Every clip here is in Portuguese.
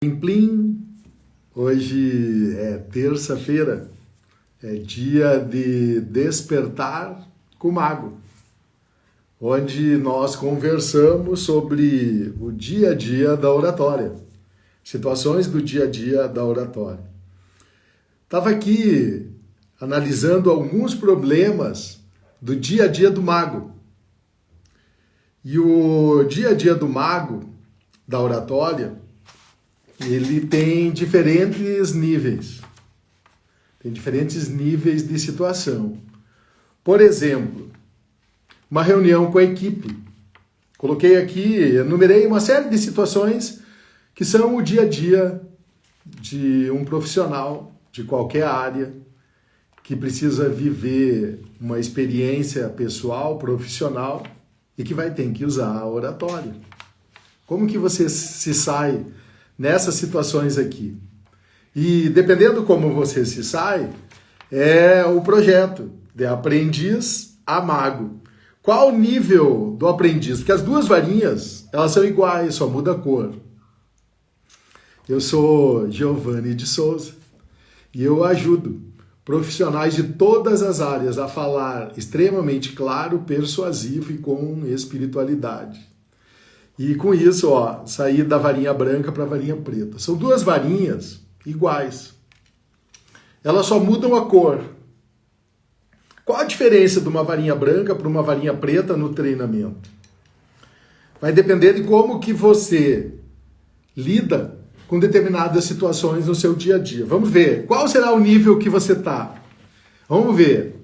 Plim, plim. Hoje é terça-feira, é dia de despertar com o Mago, onde nós conversamos sobre o dia a dia da oratória, situações do dia a dia da oratória. Estava aqui analisando alguns problemas do dia a dia do Mago. E o dia a dia do Mago, da oratória, ele tem diferentes níveis. Tem diferentes níveis de situação. Por exemplo, uma reunião com a equipe. Coloquei aqui, enumerei uma série de situações que são o dia a dia de um profissional de qualquer área que precisa viver uma experiência pessoal, profissional e que vai ter que usar a oratória. Como que você se sai nessas situações aqui? E dependendo como você se sai, é o projeto de aprendiz a mago. Qual o nível do aprendiz? Porque as duas varinhas, elas são iguais, só muda a cor. Eu sou Giovanni de Souza e eu ajudo profissionais de todas as áreas a falar extremamente claro, persuasivo e com espiritualidade. E com isso, sair da varinha branca para a varinha preta. São duas varinhas iguais. Elas só mudam a cor. Qual a diferença de uma varinha branca para uma varinha preta no treinamento? Vai depender de como que você lida com determinadas situações no seu dia a dia. Vamos ver. Qual será o nível que você está? Vamos ver.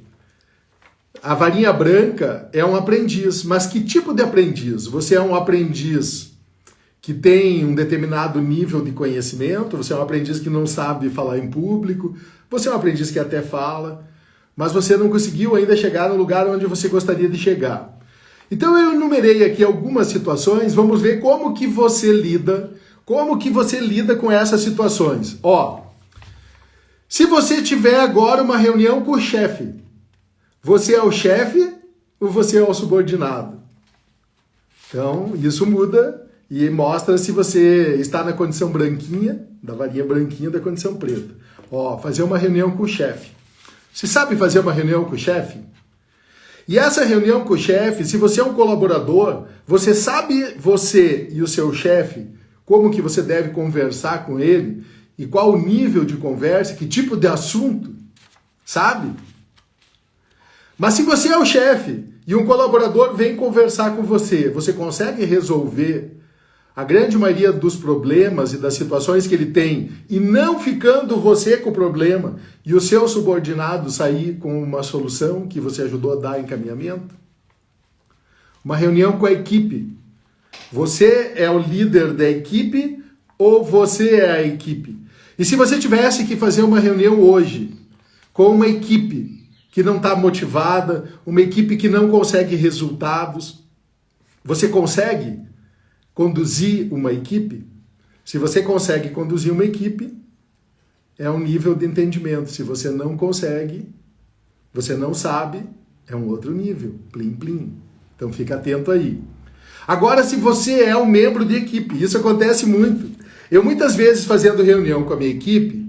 A varinha branca é um aprendiz, mas que tipo de aprendiz? Você é um aprendiz que tem um determinado nível de conhecimento, você é um aprendiz que não sabe falar em público, você é um aprendiz que até fala, mas você não conseguiu ainda chegar no lugar onde você gostaria de chegar. Então eu enumerei aqui algumas situações, vamos ver como que você lida com essas situações. Se você tiver agora uma reunião com o chefe, você é o chefe ou você é o subordinado? Então, isso muda e mostra se você está na condição branquinha, da varinha branquinha, da condição preta. Fazer uma reunião com o chefe. Você sabe fazer uma reunião com o chefe? E essa reunião com o chefe, se você é um colaborador, você sabe, você e o seu chefe, como que você deve conversar com ele e qual o nível de conversa, que tipo de assunto, sabe? Mas se você é o chefe e um colaborador vem conversar com você, você consegue resolver a grande maioria dos problemas e das situações que ele tem e não ficando você com o problema e o seu subordinado sair com uma solução que você ajudou a dar encaminhamento? Uma reunião com a equipe. Você é o líder da equipe ou você é a equipe? E se você tivesse que fazer uma reunião hoje com uma equipe que não está motivada, uma equipe que não consegue resultados, você consegue conduzir uma equipe? Se você consegue conduzir uma equipe, é um nível de entendimento. Se você não consegue, você não sabe, é um outro nível. Plim, plim. Então fica atento aí. Agora, se você é um membro de equipe, isso acontece muito. Eu muitas vezes fazendo reunião com a minha equipe,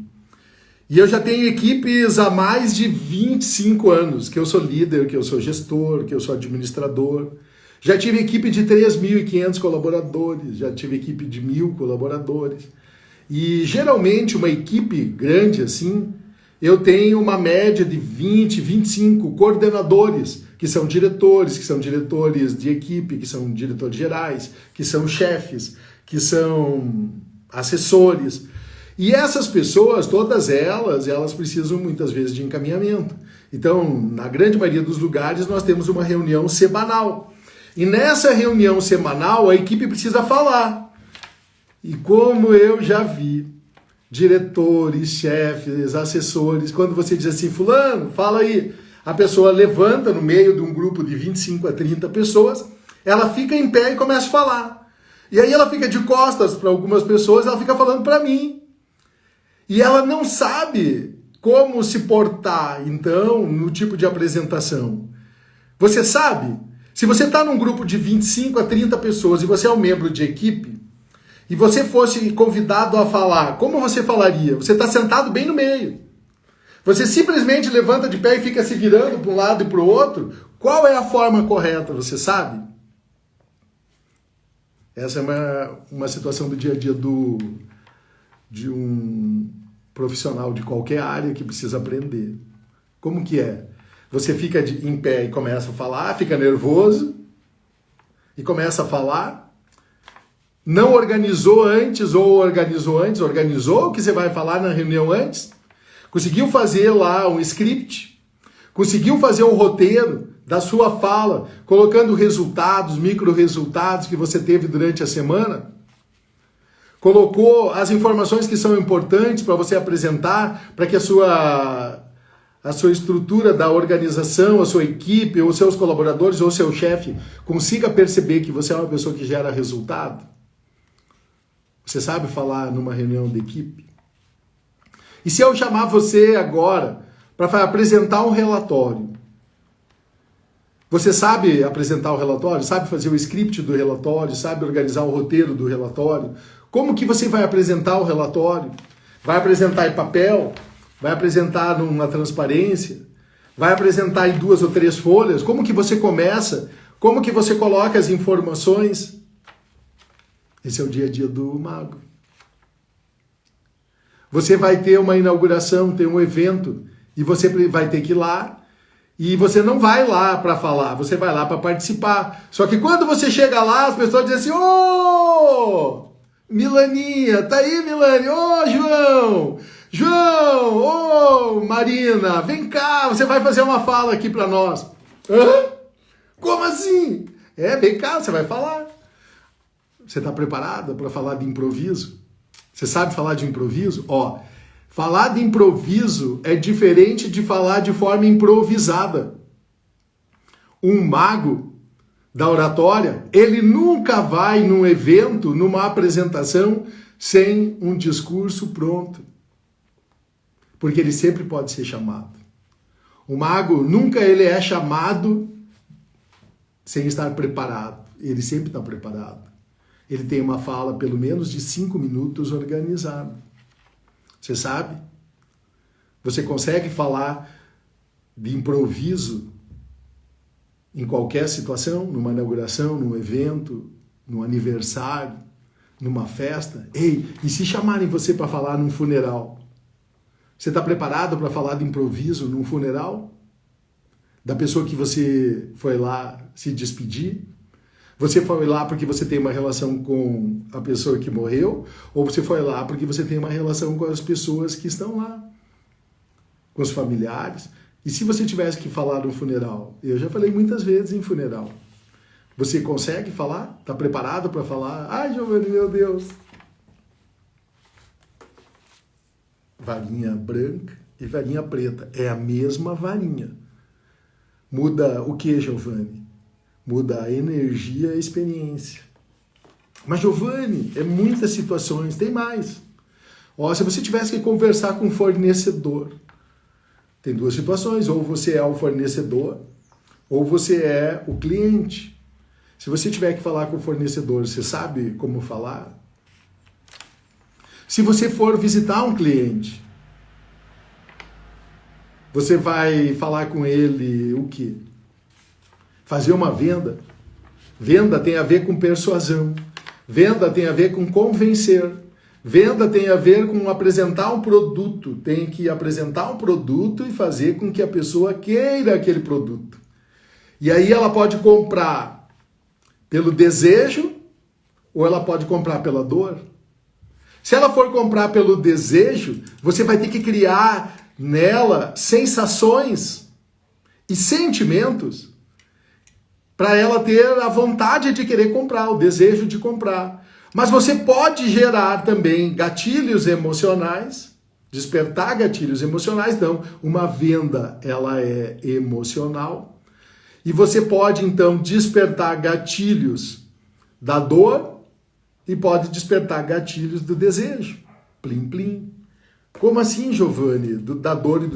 e eu já tenho equipes há mais de 25 anos, que eu sou líder, que eu sou gestor, que eu sou administrador. Já tive equipe de 3.500 colaboradores, já tive equipe de 1.000 colaboradores. E geralmente uma equipe grande assim, eu tenho uma média de 20, 25 coordenadores, que são diretores de equipe, que são diretores gerais, que são chefes, que são assessores. E essas pessoas, todas elas precisam muitas vezes de encaminhamento. Então, na grande maioria dos lugares, nós temos uma reunião semanal. E nessa reunião semanal, a equipe precisa falar. E como eu já vi, diretores, chefes, assessores, quando você diz assim, fulano, fala aí, a pessoa levanta no meio de um grupo de 25 a 30 pessoas, ela fica em pé e começa a falar. E aí ela fica de costas para algumas pessoas, ela fica falando para mim. E ela não sabe como se portar, então, no tipo de apresentação. Você sabe? Se você está num grupo de 25 a 30 pessoas e você é um membro de equipe, e você fosse convidado a falar, como você falaria? Você está sentado bem no meio. Você simplesmente levanta de pé e fica se virando para um lado e para o outro? Qual é a forma correta, você sabe? Essa é uma situação do dia a dia de um profissional de qualquer área que precisa aprender. Como que é? Você fica em pé e começa a falar, fica nervoso e começa a falar. Não organizou antes ou organizou o que você vai falar na reunião antes? Conseguiu fazer lá um script? Conseguiu fazer um roteiro da sua fala, colocando resultados, micro-resultados que você teve durante a semana? Colocou as informações que são importantes para você apresentar, para que a sua estrutura da organização, a sua equipe, ou seus colaboradores, ou seu chefe, consiga perceber que você é uma pessoa que gera resultado? Você sabe falar numa reunião de equipe? E se eu chamar você agora para apresentar um relatório? Você sabe apresentar o relatório? Sabe fazer o script do relatório? Sabe organizar o roteiro do relatório? Como que você vai apresentar o relatório? Vai apresentar em papel? Vai apresentar numa transparência? Vai apresentar em 2 ou 3 folhas? Como que você começa? Como que você coloca as informações? Esse é o dia a dia do mago. Você vai ter uma inauguração, tem um evento, e você vai ter que ir lá, e você não vai lá para falar, você vai lá para participar. Só que quando você chega lá, as pessoas dizem assim: ô, Milaninha, tá aí, Milane? Ô, João! João! Ô, Marina, vem cá, você vai fazer uma fala aqui para nós. Hã? Como assim? Vem cá, você vai falar. Você está preparada para falar de improviso? Você sabe falar de improviso? Ó, falar de improviso é diferente de falar de forma improvisada. Um mago da oratória, ele nunca vai num evento, numa apresentação, sem um discurso pronto. Porque ele sempre pode ser chamado. O mago nunca ele é chamado sem estar preparado. Ele sempre está preparado. Ele tem uma fala, pelo menos de 5 minutos, organizada. Você sabe? Você consegue falar de improviso em qualquer situação, numa inauguração, num evento, num aniversário, numa festa? Ei, e se chamarem você para falar num funeral? Você está preparado para falar de improviso num funeral? Da pessoa que você foi lá se despedir? Você foi lá porque você tem uma relação com a pessoa que morreu? Ou você foi lá porque você tem uma relação com as pessoas que estão lá? Com os familiares? E se você tivesse que falar no funeral? Eu já falei muitas vezes em funeral. Você consegue falar? Está preparado para falar? Ai, Giovanni, meu Deus! Varinha branca e varinha preta. É a mesma varinha. Muda o que, Giovanni? Muda a energia e a experiência. Mas, Giovanni, é muitas situações. Tem mais. Ó, se você tivesse que conversar com um fornecedor, tem 2 situações. Ou você é o fornecedor, ou você é o cliente. Se você tiver que falar com o fornecedor, você sabe como falar? Se você for visitar um cliente, você vai falar com ele o quê? Fazer uma venda. Venda tem a ver com persuasão. Venda tem a ver com convencer. Venda tem a ver com apresentar um produto. Tem que apresentar um produto e fazer com que a pessoa queira aquele produto. E aí ela pode comprar pelo desejo ou ela pode comprar pela dor. Se ela for comprar pelo desejo, você vai ter que criar nela sensações e sentimentos para ela ter a vontade de querer comprar, o desejo de comprar. Mas você pode gerar também gatilhos emocionais, despertar gatilhos emocionais. Então, uma venda, ela é emocional. E você pode, então, despertar gatilhos da dor e pode despertar gatilhos do desejo. Plim, plim. Como assim, Giovanni? Da dor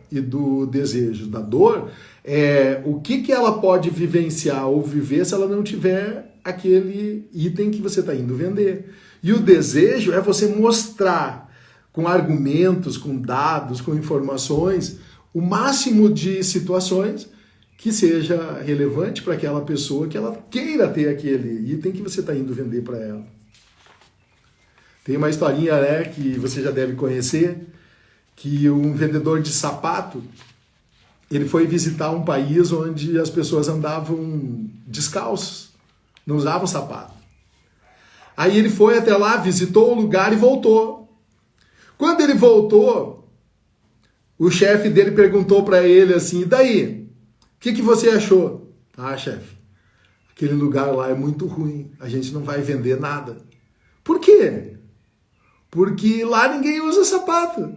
e do desejo? Da dor é o que ela pode vivenciar ou viver se ela não tiver aquele item que você está indo vender. E o desejo é você mostrar com argumentos, com dados, com informações, o máximo de situações que seja relevante para aquela pessoa, que ela queira ter aquele item que você está indo vender para ela. Tem uma historinha, né, que você já deve conhecer, que um vendedor de sapato, ele foi visitar um país onde as pessoas andavam descalços, não usavam sapato. Aí ele foi até lá, visitou o lugar e voltou. Quando ele voltou, o chefe dele perguntou para ele assim, e daí? O que você achou? Ah, chefe, aquele lugar lá é muito ruim, a gente não vai vender nada. Por quê? Porque lá ninguém usa sapato.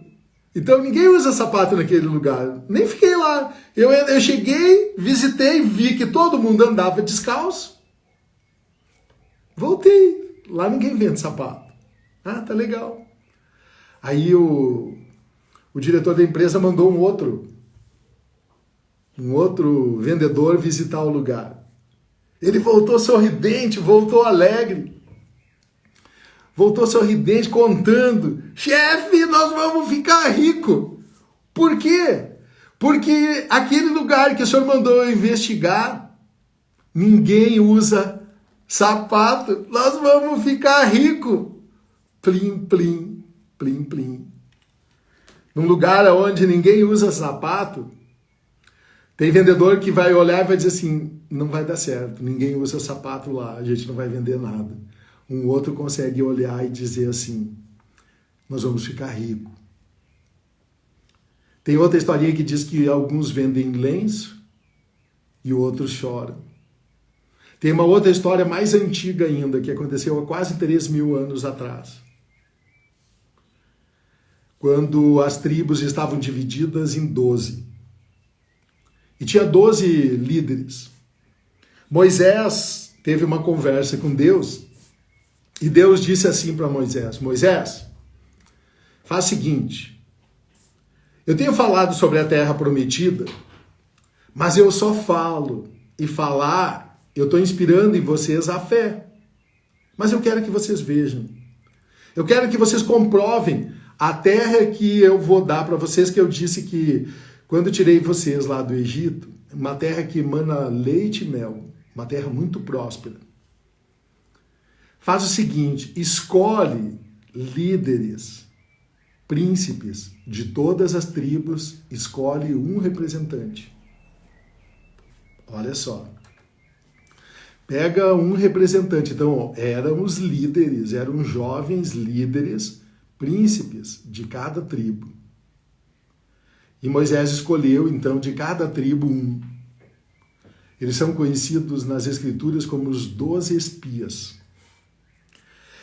Então ninguém usa sapato naquele lugar. Nem fiquei lá. Eu cheguei, visitei, vi que todo mundo andava descalço. Voltei. Lá ninguém vende sapato. Ah, tá legal. Aí o diretor da empresa mandou um outro vendedor visitar o lugar. Ele voltou sorridente, voltou alegre. Voltou sorridente, contando. Chefe, nós vamos ficar rico. Por quê? Porque aquele lugar que o senhor mandou eu investigar, ninguém usa sapato. Nós vamos ficar rico. Plim, plim, plim, plim. Num lugar onde ninguém usa sapato, tem vendedor que vai olhar e vai dizer assim, não vai dar certo, ninguém usa sapato lá, a gente não vai vender nada. Um outro consegue olhar e dizer assim, nós vamos ficar ricos. Tem outra historinha que diz que alguns vendem lenço e outros choram. Tem uma outra história mais antiga ainda, que aconteceu há quase 3.000 anos atrás. Quando as tribos estavam divididas em 12. E tinha 12 líderes. Moisés teve uma conversa com Deus e Deus disse assim para Moisés, Moisés, faz o seguinte, eu tenho falado sobre a terra prometida, mas eu só falo e falar, eu estou inspirando em vocês a fé. Mas eu quero que vocês vejam. Eu quero que vocês comprovem a terra que eu vou dar para vocês, que eu disse que quando eu tirei vocês lá do Egito, uma terra que emana leite e mel, uma terra muito próspera. Faz o seguinte, escolhe líderes, príncipes de todas as tribos, escolhe um representante. Olha só. Pega um representante. Então, eram os líderes, eram jovens líderes, príncipes de cada tribo. E Moisés escolheu, então, de cada tribo um. Eles são conhecidos nas Escrituras como os 12 espias.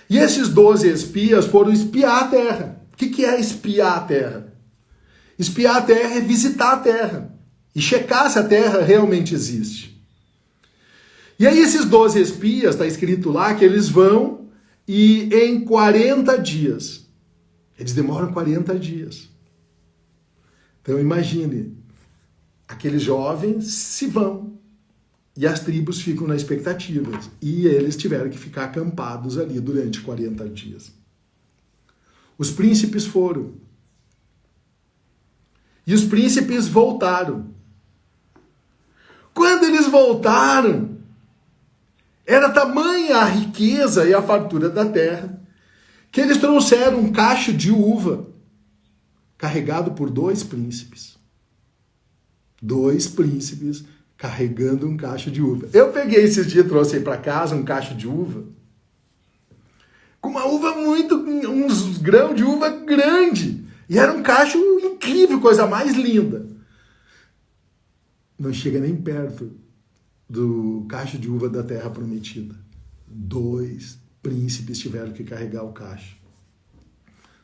E esses 12 espias foram espiar a terra. O que é espiar a terra? Espiar a terra é visitar a terra e checar se a terra realmente existe. E aí esses 12 espias, está escrito lá, que eles vão e em 40 dias, eles demoram 40 dias. Então imagine, aqueles jovens se vão e as tribos ficam na expectativa e eles tiveram que ficar acampados ali durante 40 dias. Os príncipes foram. E os príncipes voltaram. Quando eles voltaram, era tamanha a riqueza e a fartura da terra, que eles trouxeram um cacho de uva, carregado por 2 príncipes. 2 príncipes carregando um cacho de uva. Eu peguei esses dias, trouxe aí para casa um cacho de uva, com uma uva uns grãos de uva grande. E era um cacho incrível, coisa mais linda. Não chega nem perto do cacho de uva da terra prometida. 2 príncipes tiveram que carregar o cacho.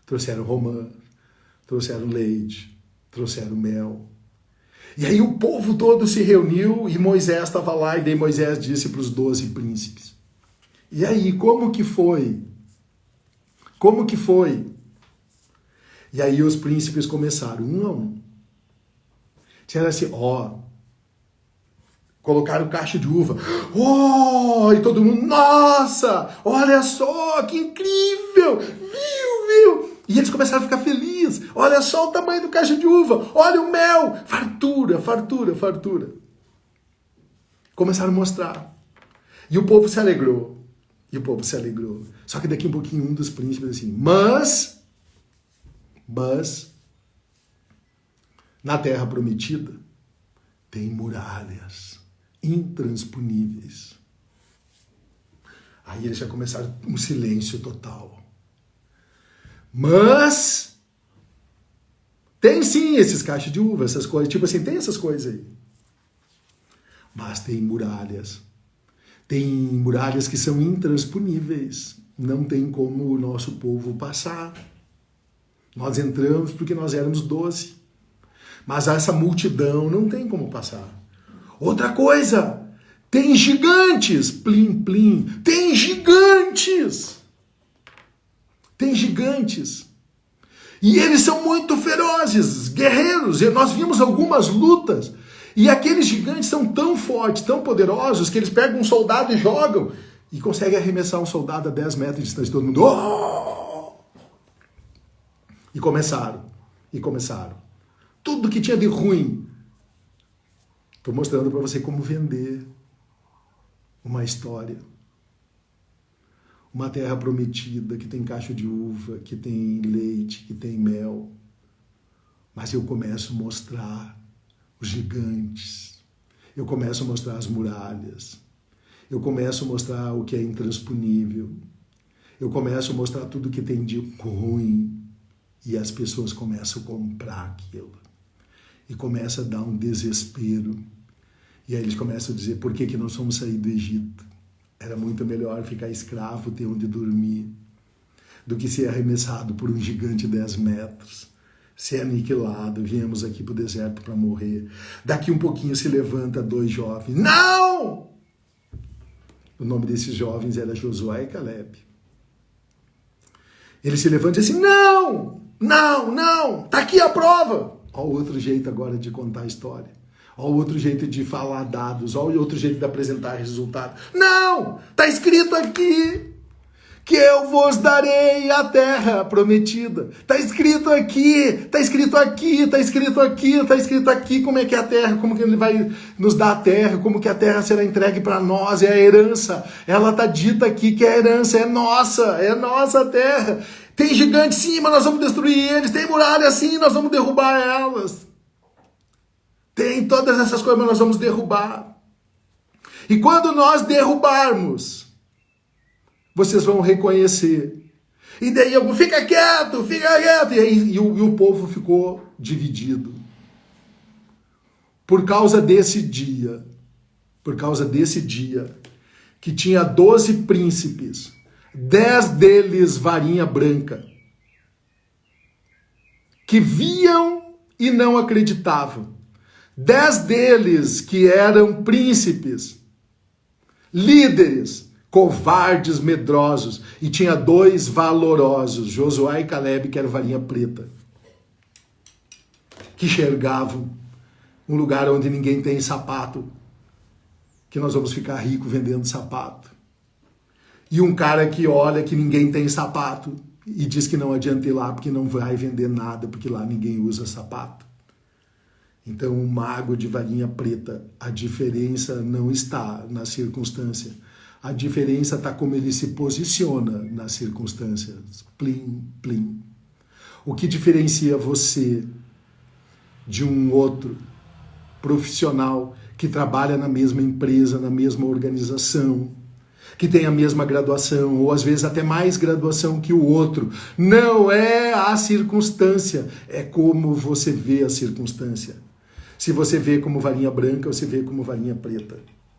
Trouxeram romã, trouxeram leite, trouxeram mel. E aí o povo todo se reuniu e Moisés estava lá e daí Moisés disse para os 12 príncipes. E aí, como que foi? Como que foi? E aí os príncipes começaram, um a um. Disseram assim, Colocaram caixa de uva. Oh! E todo mundo, nossa! Olha só, que incrível! Viu? E eles começaram a ficar felizes. Olha só o tamanho do caixa de uva. Olha o mel. Fartura. Começaram a mostrar. E o povo se alegrou. Só que daqui um pouquinho um dos príncipes assim, mas na terra prometida tem muralhas intransponíveis. Aí eles já começaram um silêncio total. Mas tem sim esses cachos de uva, essas coisas, tipo assim, tem essas coisas aí. Mas tem muralhas. Tem muralhas que são intransponíveis. Não tem como o nosso povo passar. Nós entramos porque nós éramos 12. Mas essa multidão não tem como passar. Outra coisa, tem gigantes. Plim, plim. Tem gigantes. E eles são muito ferozes, guerreiros. E nós vimos algumas lutas. E aqueles gigantes são tão fortes, tão poderosos, que eles pegam um soldado e jogam. E conseguem arremessar um soldado a 10 metros de distância. Todo mundo... Oh! E começaram. Tudo que tinha de ruim. Estou mostrando para você como vender uma história. Uma terra prometida, que tem cacho de uva, que tem leite, que tem mel. Mas eu começo a mostrar os gigantes. Eu começo a mostrar as muralhas. Eu começo a mostrar o que é intransponível. Eu começo a mostrar tudo que tem de ruim. E as pessoas começam a comprar aquilo. E começa a dar um desespero. E aí eles começam a dizer, por que nós fomos sair do Egito? Era muito melhor ficar escravo, ter onde dormir, do que ser arremessado por um gigante de 10 metros, ser aniquilado. Viemos aqui para o deserto para morrer. Daqui um pouquinho se levanta 2 jovens. Não! O nome desses jovens era Josué e Caleb. Eles se levantam e dizem assim, não, tá aqui a prova. Olha o outro jeito agora de contar a história. Olha o outro jeito de falar dados, olha o outro jeito de apresentar resultado. Não! Está escrito aqui que eu vos darei a terra prometida. Está escrito aqui como é que é a terra, como que ele vai nos dar a terra, como que a terra será entregue para nós, é a herança. Ela está dita aqui que a herança é nossa terra. Tem gigantes sim, mas nós vamos destruir eles. Tem muralhas sim, nós vamos derrubar elas. Tem todas essas coisas, mas nós vamos derrubar. E quando nós derrubarmos, vocês vão reconhecer. E daí algum fica quieto. E o povo ficou dividido. Por causa desse dia, que tinha 12 príncipes, 10 deles varinha branca, que viam e não acreditavam. 10 deles que eram príncipes, líderes, covardes, medrosos, e tinha 2 valorosos, Josué e Caleb, que eram varinha preta, que enxergavam um lugar onde ninguém tem sapato, que nós vamos ficar ricos vendendo sapato. E um cara que olha que ninguém tem sapato e diz que não adianta ir lá porque não vai vender nada, porque lá ninguém usa sapato. Então, o mago de varinha preta, a diferença não está na circunstância. A diferença está como ele se posiciona nas circunstâncias. Plim, plim. O que diferencia você de um outro profissional que trabalha na mesma empresa, na mesma organização, que tem a mesma graduação, ou às vezes até mais graduação que o outro, não é a circunstância, é como você vê a circunstância. Se você vê como varinha branca, você vê como varinha preta.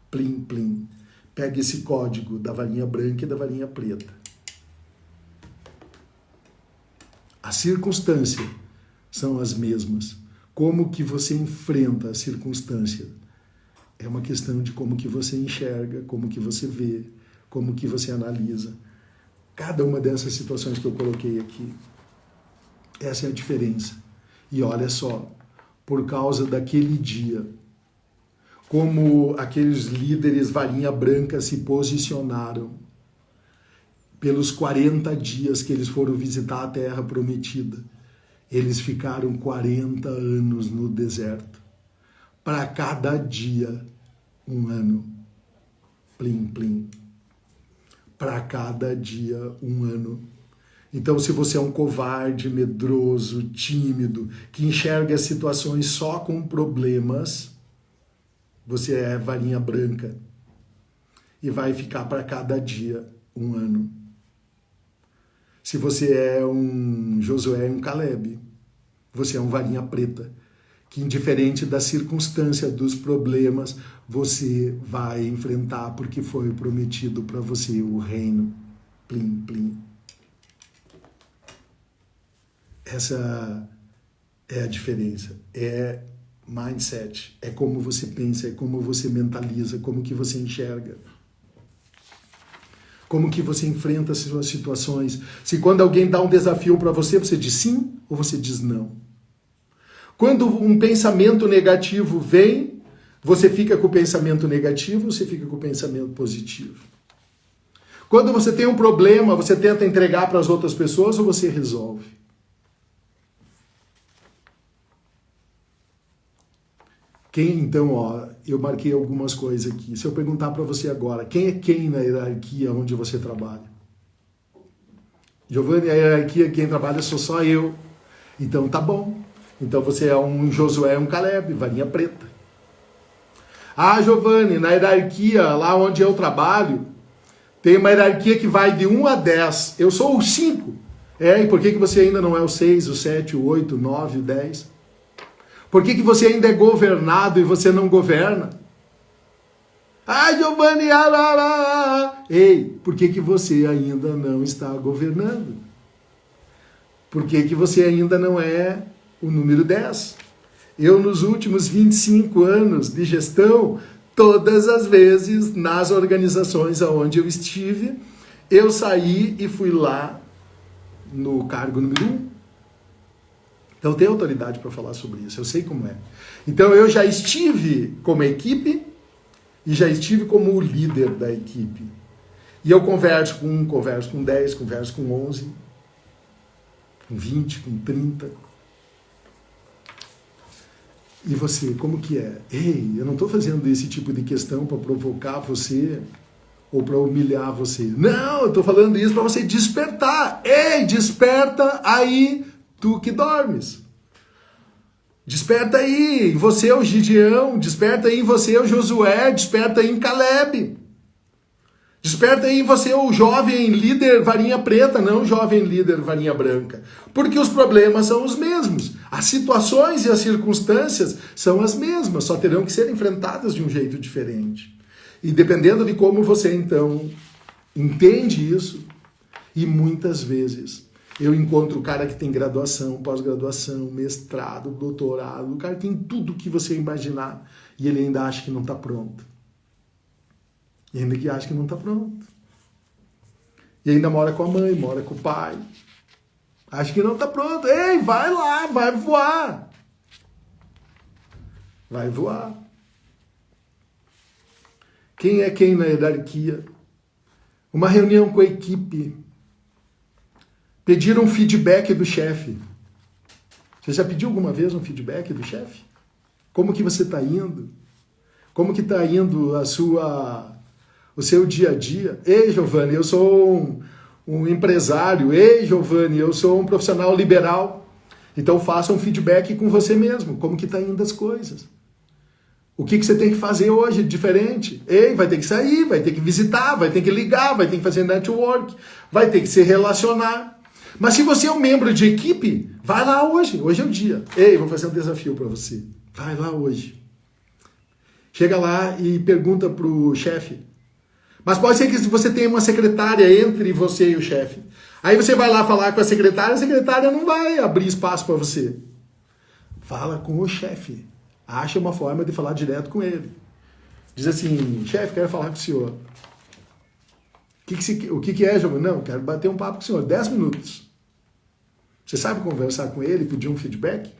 Plim, plim. Pega esse código da varinha branca e da varinha preta. As circunstâncias são as mesmas. Como que você enfrenta a circunstância? É uma questão de como que você enxerga, como que você vê, como que você analisa. Cada uma dessas situações que eu coloquei aqui. Essa é a diferença. E olha só, por causa daquele dia, como aqueles líderes varinha branca se posicionaram pelos 40 dias que eles foram visitar a Terra Prometida. Eles ficaram 40 anos no deserto. Para cada dia, um ano. Plim, plim. Para cada dia, um ano. Então, se você é um covarde, medroso, tímido, que enxerga as situações só com problemas, você é varinha branca. E vai ficar para cada dia, um ano. Se você é um Josué e um Caleb, você é um varinha preta, que indiferente da circunstância, dos problemas, você vai enfrentar, porque foi prometido para você o reino. Plim, plim. Essa é a diferença. É mindset. É como você pensa, é como você mentaliza, como que você enxerga. Como que você enfrenta as suas situações. Se quando alguém dá um desafio para você, você diz sim ou você diz não. Quando um pensamento negativo vem, você fica com o pensamento negativo ou você fica com o pensamento positivo? Quando você tem um problema, você tenta entregar para as outras pessoas ou você resolve? Então, eu marquei algumas coisas aqui. Se eu perguntar para você agora, quem é quem na hierarquia onde você trabalha? Giovanni, a hierarquia, quem trabalha sou só eu. Então, tá bom. Então, você é um Josué, um Caleb, varinha preta. Ah, Giovanni, na hierarquia, lá onde eu trabalho, tem uma hierarquia que vai de 1 a 10. Eu sou o 5. E por que você ainda não é o 6, o 7, o 8, o 9, o 10? Por que você ainda é governado e você não governa? Ah, Giovanni, arará. Ei, por que você ainda não está governando? Por que você ainda não é o número 10? Eu, nos últimos 25 anos de gestão, todas as vezes, nas organizações onde eu estive, eu saí e fui lá no cargo número 1. Então, eu tenho autoridade para falar sobre isso, eu sei como é. Então, eu já estive como equipe e já estive como o líder da equipe. E eu converso com 1, converso com 10, converso com 11, com 20, com 30. E você, como que é? Ei, eu não estou fazendo esse tipo de questão para provocar você ou para humilhar você. Não, eu estou falando isso para você despertar. Ei, desperta aí, tu que dormes. Desperta aí, você é o Gideão, desperta aí, você é o Josué, desperta aí em Caleb. Desperta aí, você é o jovem líder varinha preta, não o jovem líder varinha branca. Porque os problemas são os mesmos. As situações e as circunstâncias são as mesmas, só terão que ser enfrentadas de um jeito diferente. E dependendo de como você, então, entende isso, e muitas vezes eu encontro o cara que tem graduação, pós-graduação, mestrado, doutorado, o cara tem tudo que você imaginar e ele ainda acha que não está pronto. E ainda que acha que não está pronto. E ainda mora com a mãe, mora com o pai. Acha que não está pronto. Ei, vai lá, vai voar. Vai voar. Quem é quem na hierarquia? Uma reunião com a equipe. Pediram um feedback do chefe. Você já pediu alguma vez um feedback do chefe? Como que você está indo? Como que está indo o seu dia a dia? Ei, Giovanni, eu sou um empresário. Ei, Giovanni, eu sou um profissional liberal. Então faça um feedback com você mesmo. Como que está indo as coisas? O que você tem que fazer hoje diferente? Ei, vai ter que sair, vai ter que visitar, vai ter que ligar, vai ter que fazer network, vai ter que se relacionar. Mas se você é um membro de equipe, vai lá hoje. Hoje é o dia. Ei, vou fazer um desafio para você. Vai lá hoje. Chega lá e pergunta para o chefe. Mas pode ser que você tenha uma secretária entre você e o chefe. Aí você vai lá falar com a secretária não vai abrir espaço para você. Fala com o chefe. Acha uma forma de falar direto com ele. Diz assim, chefe, quero falar com o senhor. O que é, Giovanni? Não, quero bater um papo com o senhor. 10 minutos. Você sabe conversar com ele, pedir um feedback?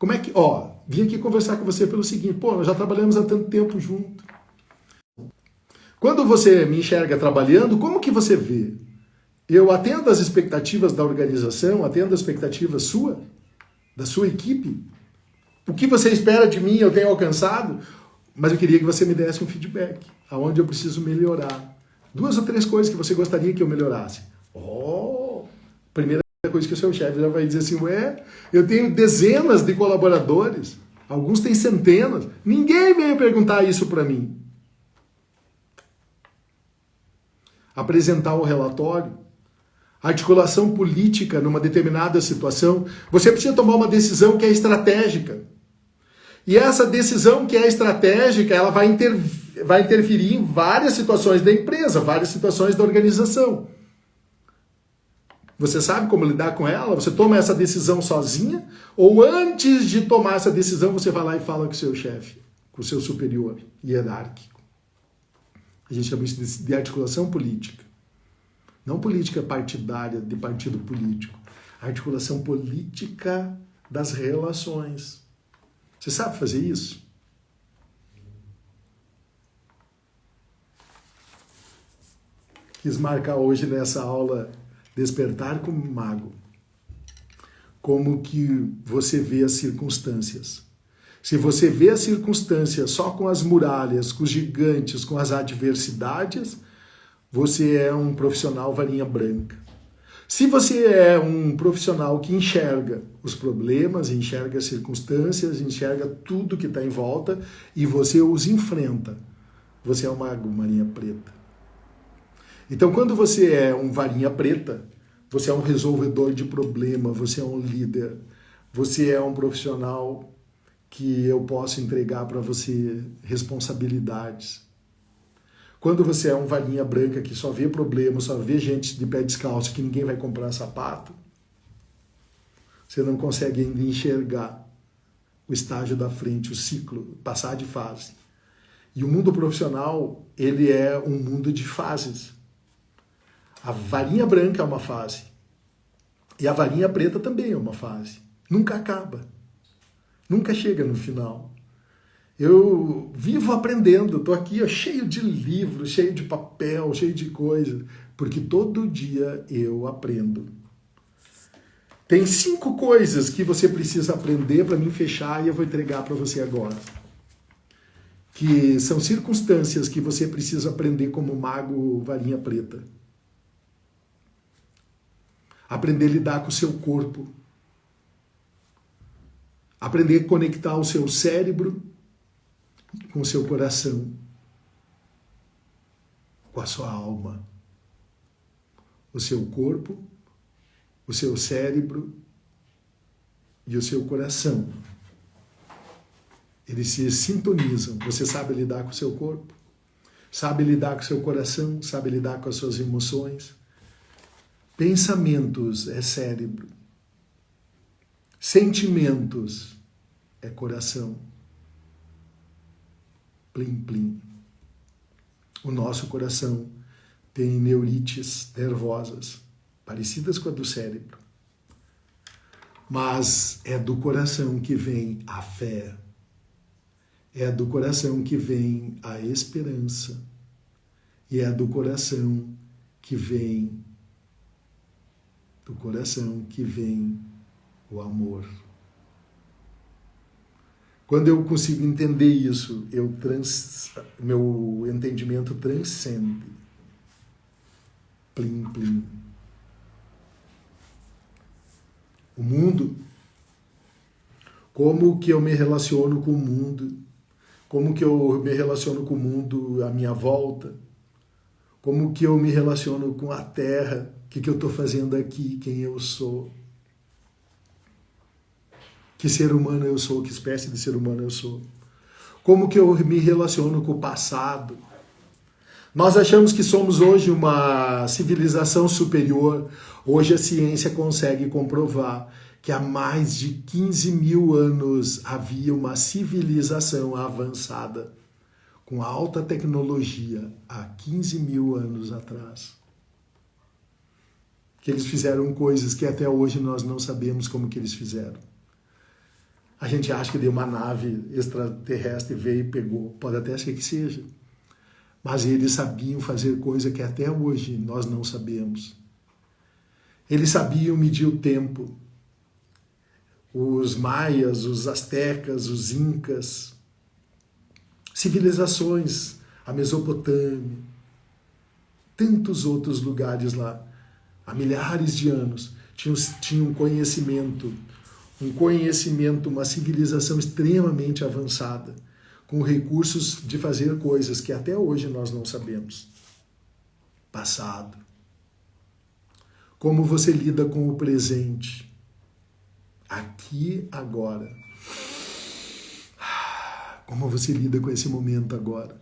Como é que, ó, vim aqui conversar com você pelo seguinte, pô, nós já trabalhamos há tanto tempo junto. Quando você me enxerga trabalhando, como que você vê? Eu atendo às expectativas da organização, atendo às expectativas da sua equipe? O que você espera de mim eu tenho alcançado? Mas eu queria que você me desse um feedback, aonde eu preciso melhorar. 2 ou 3 coisas que você gostaria que eu melhorasse. Primeira coisa que o seu chefe já vai dizer assim, ué, eu tenho dezenas de colaboradores, alguns têm centenas, ninguém veio perguntar isso para mim. Apresentar o relatório, articulação política numa determinada situação, você precisa tomar uma decisão que é estratégica. E essa decisão que é estratégica, ela vai interferir em várias situações da empresa, várias situações da organização. Você sabe como lidar com ela? Você toma essa decisão sozinha? Ou antes de tomar essa decisão, você vai lá e fala com o seu chefe, com o seu superior hierárquico? A gente chama isso de articulação política. Não política partidária, de partido político. Articulação política das relações. Você sabe fazer isso? Quis marcar hoje nessa aula Despertar como Mago. Como que você vê as circunstâncias. Se você vê as circunstâncias só com as muralhas, com os gigantes, com as adversidades, você é um profissional varinha branca. Se você é um profissional que enxerga os problemas, enxerga as circunstâncias, enxerga tudo que está em volta e você os enfrenta, você é um mago varinha preta. Então, quando você é um varinha preta, você é um resolvedor de problema, você é um líder, você é um profissional que eu posso entregar para você responsabilidades. Quando você é um varinha branca que só vê problema, só vê gente de pé descalço, que ninguém vai comprar sapato, você não consegue ainda enxergar o estágio da frente, o ciclo, passar de fase. E o mundo profissional, ele é um mundo de fases. A varinha branca é uma fase. E a varinha preta também é uma fase. Nunca acaba. Nunca chega no final. Eu vivo aprendendo, estou aqui ó, cheio de livros, cheio de papel, cheio de coisa, porque todo dia eu aprendo. Tem 5 coisas que você precisa aprender para mim fechar e eu vou entregar para você agora. Que são circunstâncias que você precisa aprender como mago varinha preta. Aprender a lidar com o seu corpo. Aprender a conectar o seu cérebro com o seu coração, com a sua alma, o seu corpo, o seu cérebro e o seu coração. Eles se sintonizam. Você sabe lidar com o seu corpo? Sabe lidar com o seu coração? Sabe lidar com as suas emoções? Pensamentos é cérebro. Sentimentos é coração. Plim, plim. O nosso coração tem neurites nervosas, parecidas com a do cérebro. Mas é do coração que vem a fé. É do coração que vem a esperança. E é do coração que vem o amor. Quando eu consigo entender isso, meu entendimento transcende. Plim, plim. O mundo, como que eu me relaciono com o mundo, como que eu me relaciono com o mundo à minha volta, como que eu me relaciono com a terra, o que eu estou fazendo aqui, quem eu sou. Que ser humano eu sou, que espécie de ser humano eu sou. Como que eu me relaciono com o passado. Nós achamos que somos hoje uma civilização superior. Hoje a ciência consegue comprovar que há mais de 15 mil anos havia uma civilização avançada, com alta tecnologia, há 15 mil anos atrás. Que eles fizeram coisas que até hoje nós não sabemos como que eles fizeram. A gente acha que deu uma nave extraterrestre veio e pegou. Pode até ser que seja. Mas eles sabiam fazer coisa que até hoje nós não sabemos. Eles sabiam medir o tempo. Os maias, os astecas, os incas, civilizações, a Mesopotâmia, tantos outros lugares lá, há milhares de anos, tinham um conhecimento, uma civilização extremamente avançada, com recursos de fazer coisas que até hoje nós não sabemos. Passado. Como você lida com o presente? Aqui, agora. Como você lida com esse momento agora?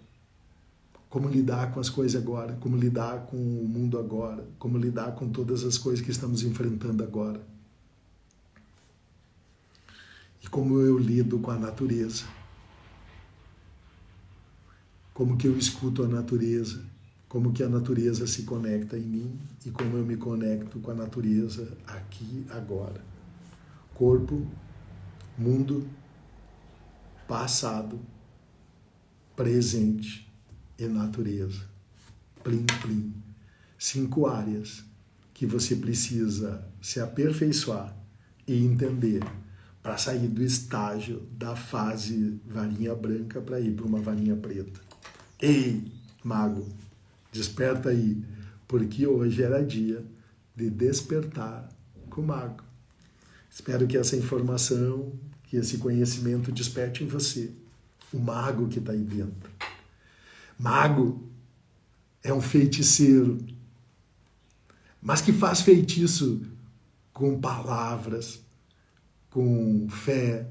Como lidar com as coisas agora? Como lidar com o mundo agora? Como lidar com todas as coisas que estamos enfrentando agora? E como eu lido com a natureza? Como que eu escuto a natureza? Como que a natureza se conecta em mim e como eu me conecto com a natureza aqui, agora? Corpo, mundo, passado, presente e natureza. Plim, plim. 5 áreas que você precisa se aperfeiçoar e entender para sair do estágio da fase varinha branca para ir para uma varinha preta. Ei, mago, desperta aí, porque hoje era dia de despertar com o mago. Espero que essa informação, que esse conhecimento desperte em você o mago que está aí dentro. Mago é um feiticeiro, mas que faz feitiço com palavras, com fé,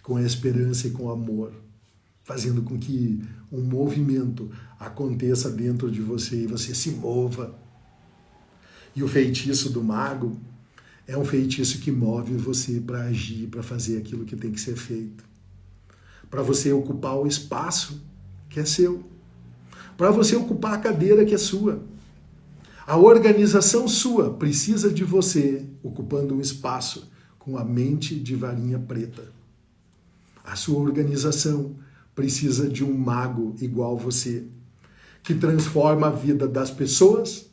com esperança e com amor, fazendo com que um movimento aconteça dentro de você e você se mova. E o feitiço do mago é um feitiço que move você para agir, para fazer aquilo que tem que ser feito. Para você ocupar o espaço que é seu. Para você ocupar a cadeira que é sua. A organização sua precisa de você ocupando um espaço com a mente de varinha preta. A sua organização precisa de um mago igual você, que transforma a vida das pessoas,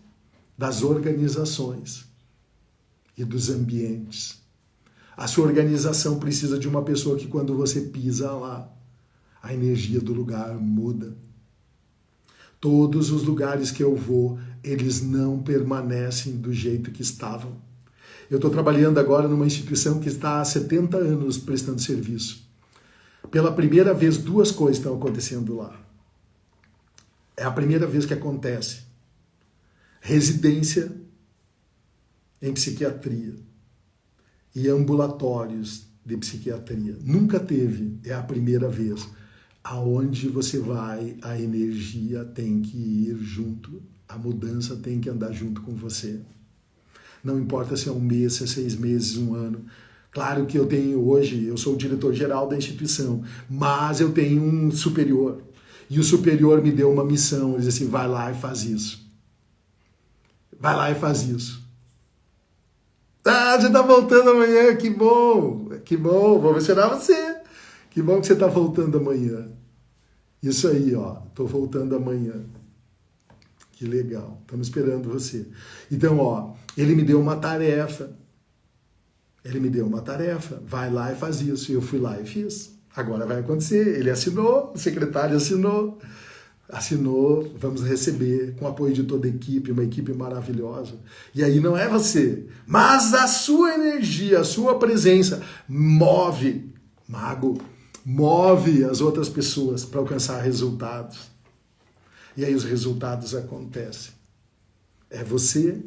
das organizações e dos ambientes. A sua organização precisa de uma pessoa que quando você pisa lá, a energia do lugar muda. Todos os lugares que eu vou, eles não permanecem do jeito que estavam. Eu estou trabalhando agora numa instituição que está há 70 anos prestando serviço. Pela primeira vez, 2 coisas estão acontecendo lá. É a primeira vez que acontece. Residência em psiquiatria e ambulatórios de psiquiatria. Nunca teve, é a primeira vez. Aonde você vai, a energia tem que ir junto, a mudança tem que andar junto com você. Não importa se é 1 mês, se é 6 meses, 1 ano. Claro que eu tenho hoje, eu sou o diretor-geral da instituição, mas eu tenho um superior. E o superior me deu uma missão, ele disse assim, vai lá e faz isso. Vai lá e faz isso. Ah, você está voltando amanhã, que bom, vou mencionar você. Que bom que você está voltando amanhã. Isso aí, ó, estou voltando amanhã. Que legal, estamos esperando você. Então, ó, ele me deu uma tarefa. Vai lá e faz isso. Eu fui lá e fiz. Agora vai acontecer. Ele assinou, o secretário assinou, vamos receber com o apoio de toda a equipe, uma equipe maravilhosa. E aí não é você, mas a sua energia, a sua presença move, mago, move as outras pessoas para alcançar resultados. E aí os resultados acontecem. É você,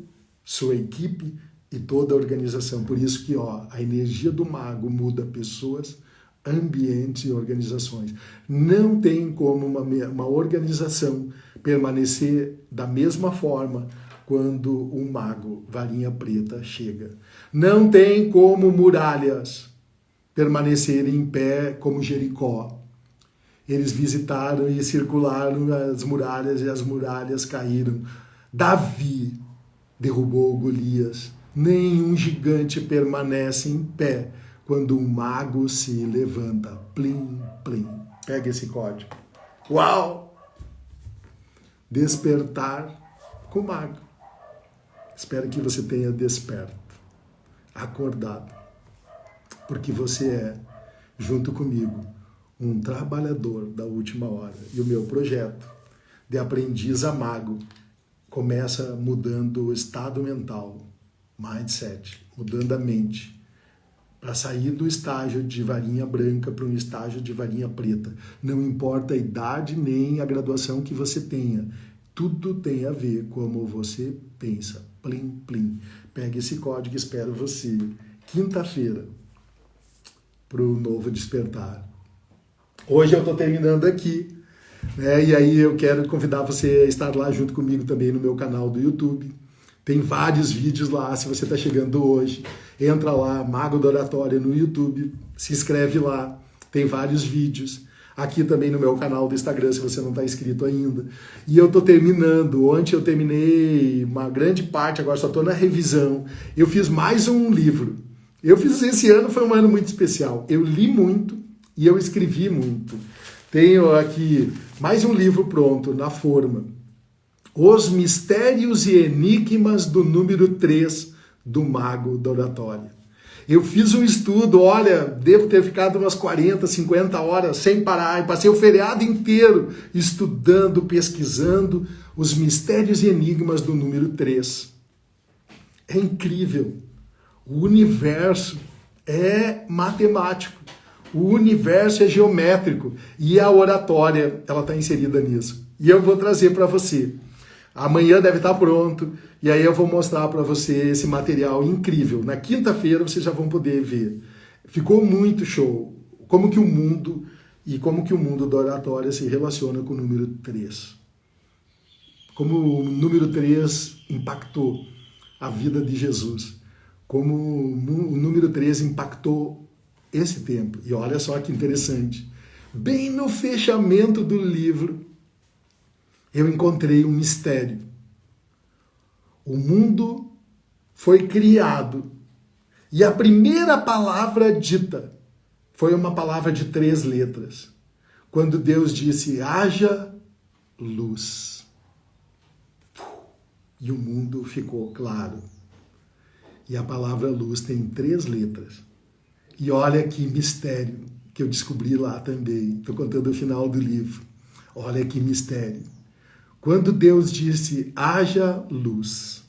sua equipe e toda a organização. Por isso que a energia do mago muda pessoas, ambientes e organizações. Não tem como uma organização permanecer da mesma forma quando um mago, varinha preta, chega. Não tem como muralhas permanecerem em pé como Jericó. Eles visitaram e circularam as muralhas e as muralhas caíram. Davi derrubou Golias. Nenhum gigante permanece em pé quando um mago se levanta. Plim, plim. Pega esse código. Uau! Despertar com o mago. Espero que você tenha desperto, acordado, porque você é, junto comigo, um trabalhador da última hora. E o meu projeto de aprendiz a mago começa mudando o estado mental, mindset, mudando a mente, para sair do estágio de varinha branca para um estágio de varinha preta. Não importa a idade nem a graduação que você tenha, tudo tem a ver como você pensa. Plim, plim. Pegue esse código e espero você quinta-feira para o novo despertar. Hoje eu estou terminando aqui, né? E aí eu quero convidar você a estar lá junto comigo também no meu canal do YouTube. Tem vários vídeos lá, se você está chegando hoje, entra lá, Mago da Oratória no YouTube, se inscreve lá, tem vários vídeos. Aqui também no meu canal do Instagram, se você não está inscrito ainda. E eu estou terminando, ontem eu terminei uma grande parte, agora só estou na revisão. Eu fiz mais um livro. Esse ano foi um ano muito especial. Eu li muito e eu escrevi muito. Tenho aqui mais um livro pronto, na forma. Os Mistérios e Enigmas do número 3 do Mago da Oratória. Eu fiz um estudo, olha, devo ter ficado umas 40, 50 horas sem parar. Eu passei o feriado inteiro estudando, pesquisando os mistérios e enigmas do número 3. É incrível. O universo é matemático. O universo é geométrico. E a oratória, ela está inserida nisso. E eu vou trazer para você. Amanhã deve estar pronto, e aí eu vou mostrar para você esse material incrível. Na quinta-feira vocês já vão poder ver. Ficou muito show. Como que o mundo da oratória se relaciona com o número 3. Como o número 3 impactou a vida de Jesus. Como o número 3 impactou esse tempo. E olha só que interessante. Bem no fechamento do livro, eu encontrei um mistério. O mundo foi criado e a primeira palavra dita foi uma palavra de 3 letras. Quando Deus disse, haja luz. E o mundo ficou claro. E a palavra luz tem 3 letras. E olha que mistério que eu descobri lá também. Estou contando o final do livro. Olha que mistério. Quando Deus disse, haja luz,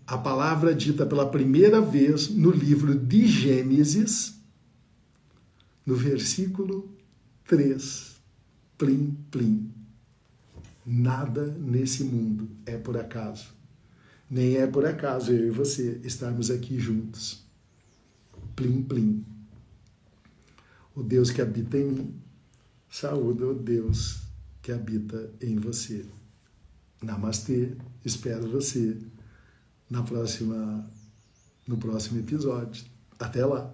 a palavra dita pela primeira vez no livro de Gênesis, no versículo 3, plim, plim. Nada nesse mundo é por acaso. Nem é por acaso eu e você estarmos aqui juntos. Plim, plim. O Deus que habita em mim saúda o Deus que habita em você. Namastê, espero você no próximo episódio. Até lá!